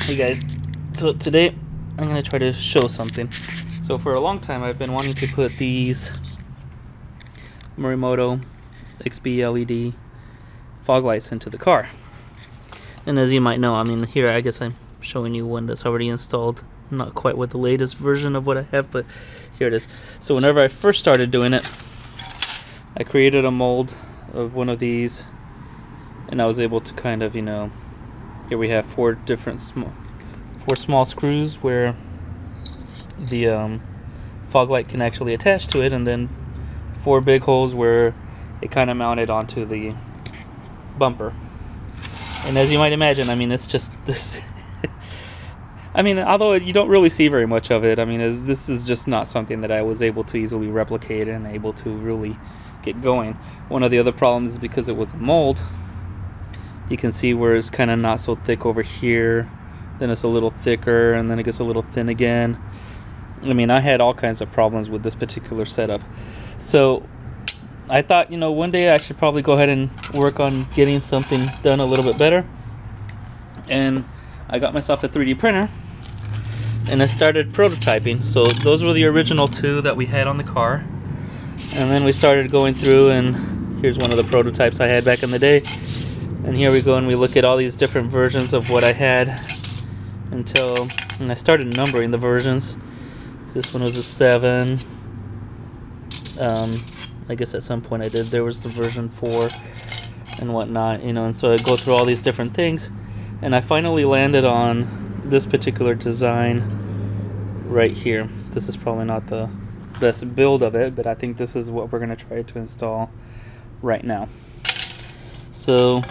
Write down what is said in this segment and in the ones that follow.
Hey guys, so today I'm going to try to show something. So for a long time I've been wanting to put these Morimoto XB LED fog lights into the car. And as you might know, I mean, here I guess I'm showing you one that's already installed. Not quite with the latest version of what I have, but here it is. So whenever I first started doing it, I created a mold of one of these, and I was able to kind of, here we have four small screws where the fog light can actually attach to it, and then four big holes where it kind of mounted onto the bumper. And as you might imagine, I mean, it's just this. I mean, although you don't really see very much of it, I mean, this is just not something that I was able to easily replicate and able to really get going. One of the other problems is because it was a mold, you can see where it's kind of not so thick over here, then it's a little thicker, and then it gets a little thin again. I mean, I had all kinds of problems with this particular setup. So I thought, one day I should probably go ahead and work on getting something done a little bit better. And I got myself a 3D printer and I started prototyping. So those were the original two that we had on the car. And then we started going through, and here's one of the prototypes I had back in the day. And here we go, and we look at all these different versions of what I had and I started numbering the versions. So this one was a 7. I guess at some point there was the version 4 and whatnot, and so I go through all these different things, and I finally landed on this particular design right here. This is probably not the best build of it, but I think this is what we're going to try to install right now. So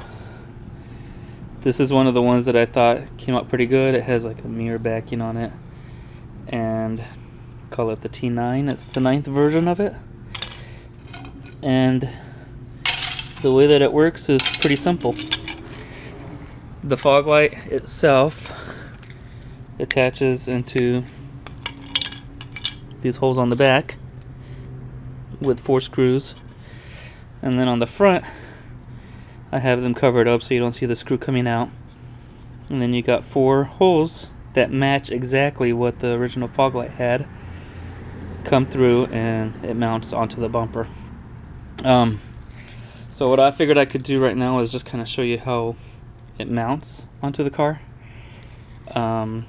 this is one of the ones that I thought came out pretty good. It has like a mirror backing on it, and call it the T9. It's the 9th version of it. And the way that it works is pretty simple. The fog light itself attaches into these holes on the back with 4 screws, and then on the front I have them covered up so you don't see the screw coming out. And then you got 4 holes that match exactly what the original fog light had come through, and it mounts onto the bumper. So what I figured I could do right now is just kind of show you how it mounts onto the car. The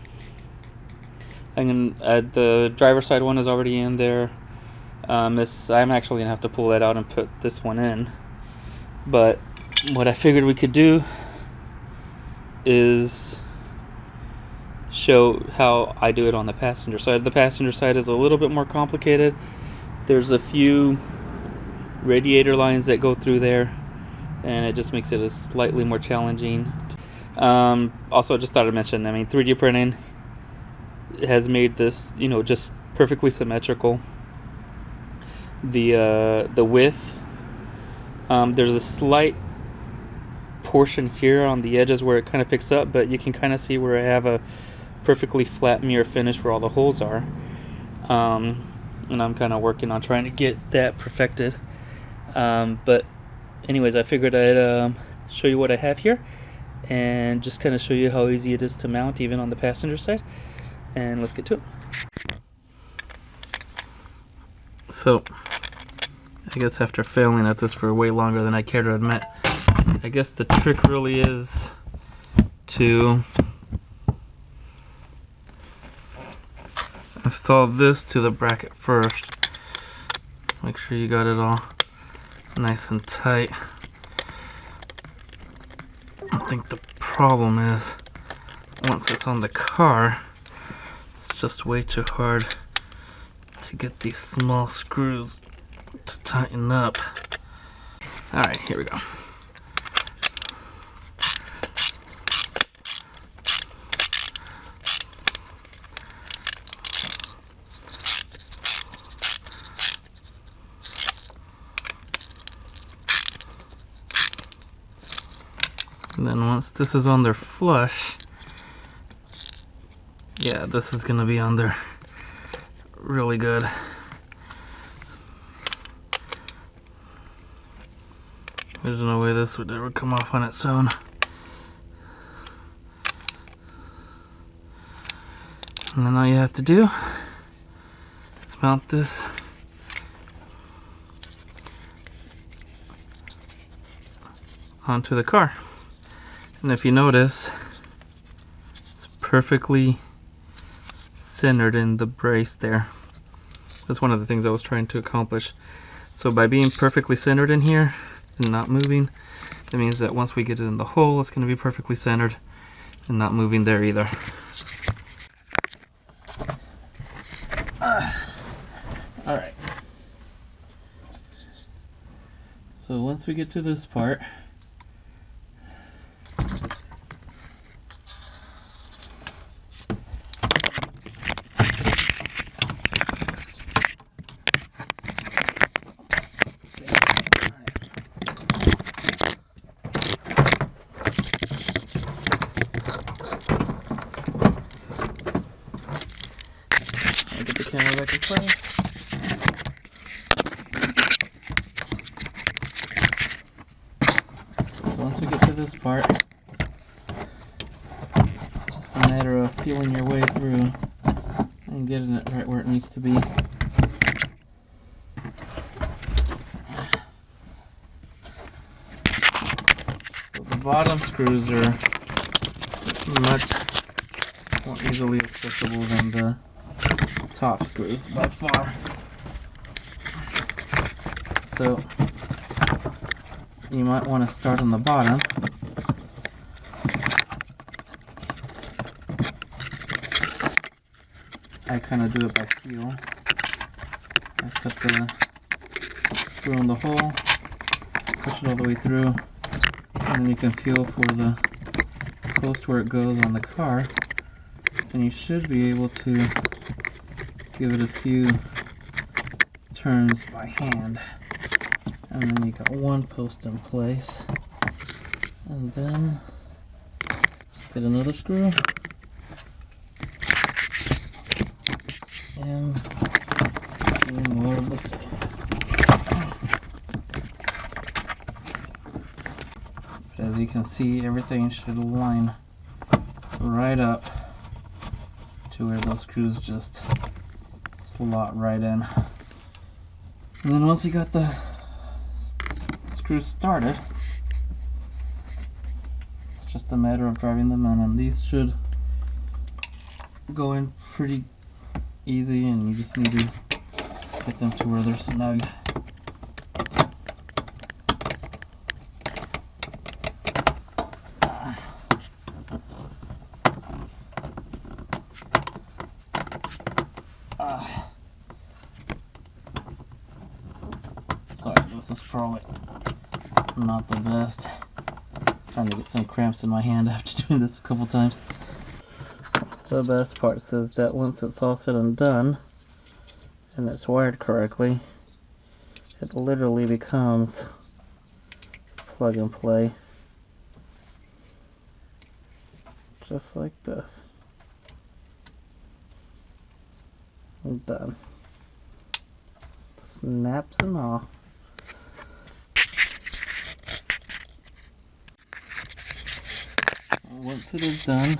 driver's side one is already in there. I'm actually gonna have to pull that out and put this one in. But what I figured we could do is show how I do it on the passenger side. The passenger side is a little bit more complicated. There's a few radiator lines that go through there, and it just makes it a slightly more challenging. Also, I just thought I'd mention, I mean, 3D printing has made this, just perfectly symmetrical. The width, there's a slight portion here on the edges where it kind of picks up, but you can kind of see where I have a perfectly flat mirror finish where all the holes are. And I'm kind of working on trying to get that perfected. But anyways, I figured I'd show you what I have here and just kind of show you how easy it is to mount even on the passenger side, and let's get to it. So I guess after failing at this for way longer than I care to admit, I guess the trick really is to install this to the bracket first. Make sure you got it all nice and tight. I think the problem is once it's on the car, it's just way too hard to get these small screws to tighten up. Alright, here we go. And then once this is on there flush, yeah, this is gonna be on there really good. There's no way this would ever come off on its own. And then all you have to do is mount this onto the car. And if you notice, it's perfectly centered in the brace there. That's one of the things I was trying to accomplish. So by being perfectly centered in here and not moving, that means that once we get it in the hole, it's going to be perfectly centered and not moving there either. Alright. So once we get to this part, get the camera back in place. So once we get to this part, it's just a matter of feeling your way through and getting it right where it needs to be. So the bottom screws are much more easily accessible than the top screws by far. So you might want to start on the bottom. I kind of do it by feel. I put the screw in the hole, push it all the way through, and then you can feel for the post where it goes on the car, and you should be able to give it a few turns by hand. And then you got one post in place, and then get another screw and do more of the same. But as you can see, everything should line right up to where those screws just slot right in. And then once you got the screws started, it's just a matter of driving them in, and these should go in pretty easy, and you just need to get them to where they're snug. Sorry, this is probably not the best. Trying to get some cramps in my hand after doing this a couple times. The best part is that once it's all said and done, and it's wired correctly, it literally becomes plug and play. Just like this. And done. Snaps and all. Once it is done,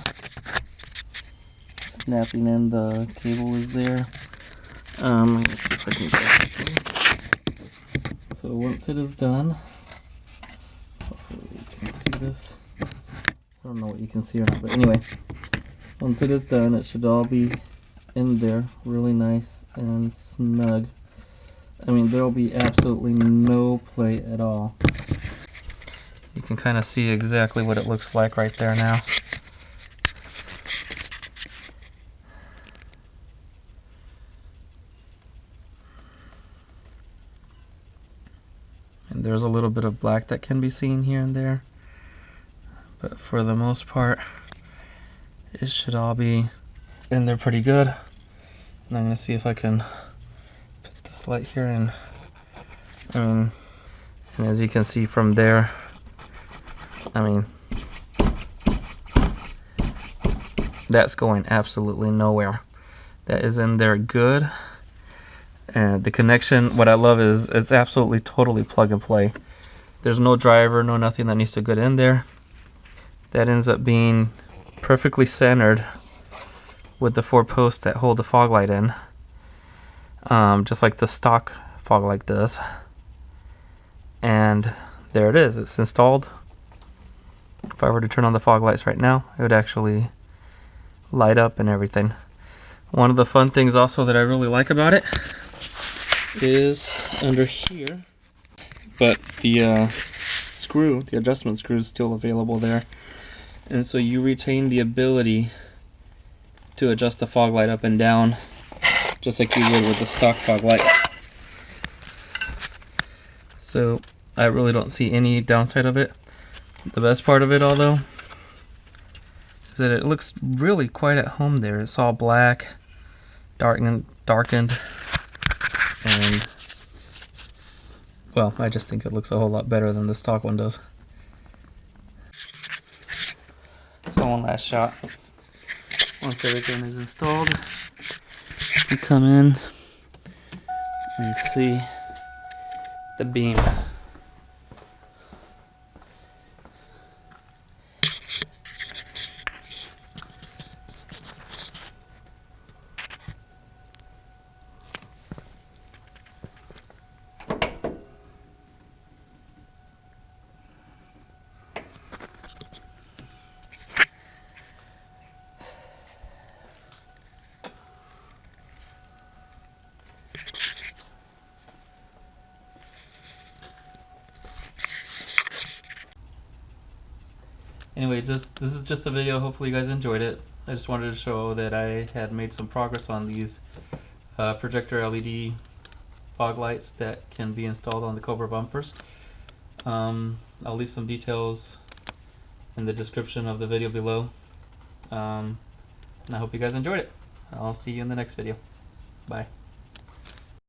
snapping in the cable is there. Let me see if I can get it. So once it is done, hopefully you can see this. I don't know what you can see or not, but anyway, once it is done, it should all be in there really nice and snug. I mean, there will be absolutely no play at all. You can kind of see exactly what it looks like right there now. And there's a little bit of black that can be seen here and there, but for the most part, it should all be in there pretty good. And I'm going to see if I can put this light here in. And as you can see from there, I mean, that's going absolutely nowhere. That is in there good. And the connection, what I love is it's absolutely totally plug and play. There's no driver, no nothing that needs to get in there. That ends up being perfectly centered with the 4 posts that hold the fog light in, just like the stock fog light does. And there it is, it's installed. If I were to turn on the fog lights right now, it would actually light up and everything. One of the fun things also that I really like about it is under here, but the screw, the adjustment screw, is still available there, and so you retain the ability to adjust the fog light up and down just like you would with the stock fog light. So I really don't see any downside of it. The best part of it all though is that it looks really quite at home there. It's all black, darkened, and well, I just think it looks a whole lot better than the stock one does. So one last shot. Once everything is installed, you come in and see the beam. Anyway, this is just a video. Hopefully you guys enjoyed it. I just wanted to show that I had made some progress on these projector LED fog lights that can be installed on the Cobra bumpers. I'll leave some details in the description of the video below. And I hope you guys enjoyed it. I'll see you in the next video. Bye.